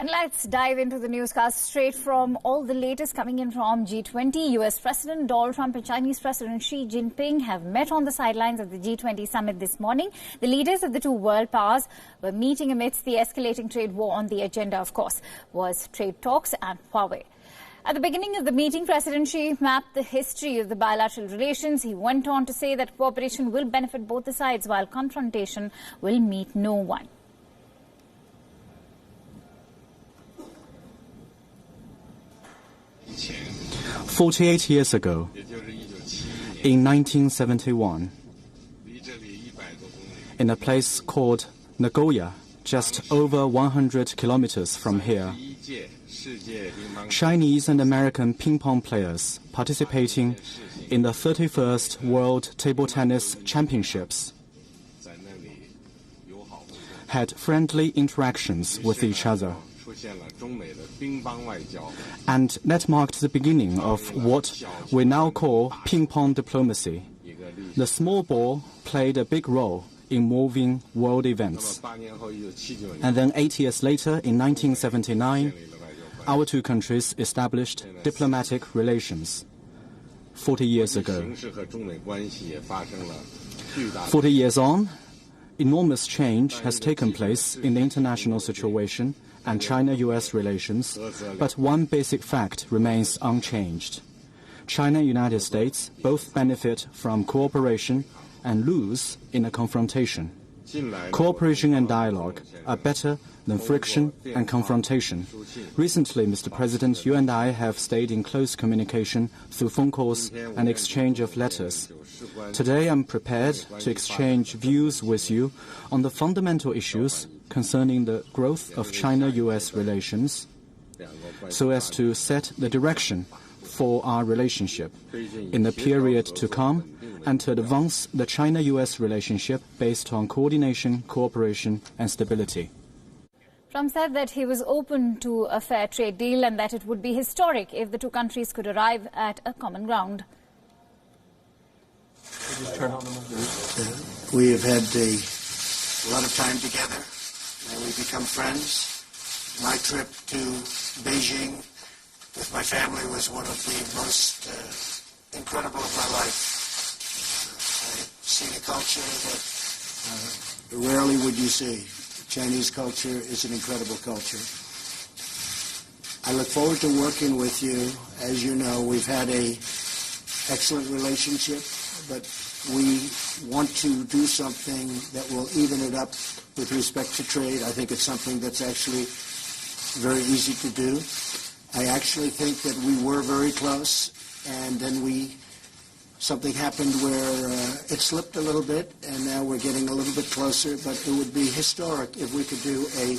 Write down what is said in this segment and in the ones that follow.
And let's dive into the newscast straight from all the latest coming in from G20. US President Donald Trump and Chinese President Xi Jinping have met on the sidelines of the G20 summit this morning. The leaders of the two world powers were meeting amidst the escalating trade war. On the agenda, of course, was trade talks and Huawei. At the beginning of the meeting, President Xi mapped the history of the bilateral relations. He went on to say that cooperation will benefit both the sides, while confrontation will meet no one. "48 years ago, in 1971, in a place called Nagoya, just over 100 kilometers from here, Chinese and American ping pong players participating in the 31st World Table Tennis Championships had friendly interactions with each other. And that marked the beginning of what we now call ping-pong diplomacy. The small ball played a big role in moving world events. And then 8 years later, in 1979, our two countries established diplomatic relations. 40 years ago. 40 years on, enormous change has taken place in the international situation and China-US relations, but one basic fact remains unchanged. China and United States both benefit from cooperation and lose in a confrontation. Cooperation and dialogue are better than friction and confrontation. Recently, Mr. President, you and I have stayed in close communication through phone calls and exchange of letters. Today, I'm prepared to exchange views with you on the fundamental issues concerning the growth of China-US relations, so as to set the direction for our relationship in the period to come and to advance the China-US relationship based on coordination, cooperation, and stability. Trump said that he was open to a fair trade deal and that it would be historic if the two countries could arrive at a common ground. We have had a lot of time together, and we've become friends. My trip to Beijing with my family was one of the most incredible of my life. I've seen a culture that rarely would you see. Chinese culture is an incredible culture. I look forward to working with you. As you know, we've had an excellent relationship, but we want to do something that will even it up with respect to trade. I think it's something that's actually very easy to do. I actually think that we were very close, and then something happened where it slipped a little bit, and now we're getting a little bit closer, but it would be historic if we could do a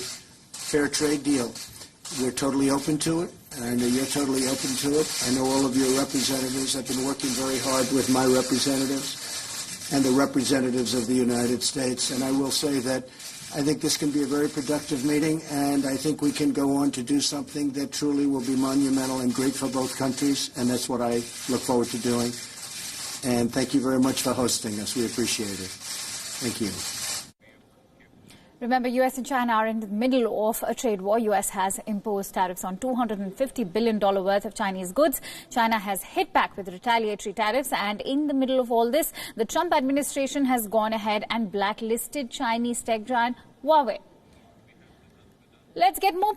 fair trade deal. We're totally open to it, and I know you're totally open to it. I know all of your representatives. I've been working very hard with my representatives and the representatives of the United States, and I will say that I think this can be a very productive meeting, and I think we can go on to do something that truly will be monumental and great for both countries, and that's what I look forward to doing. And thank you very much for hosting us. We appreciate it. Thank you. Remember, US and China are in the middle of a trade war. US has imposed tariffs on $250 billion worth of Chinese goods. China has hit back with retaliatory tariffs. And in the middle of all this, the Trump administration has gone ahead and blacklisted Chinese tech giant Huawei. Let's get more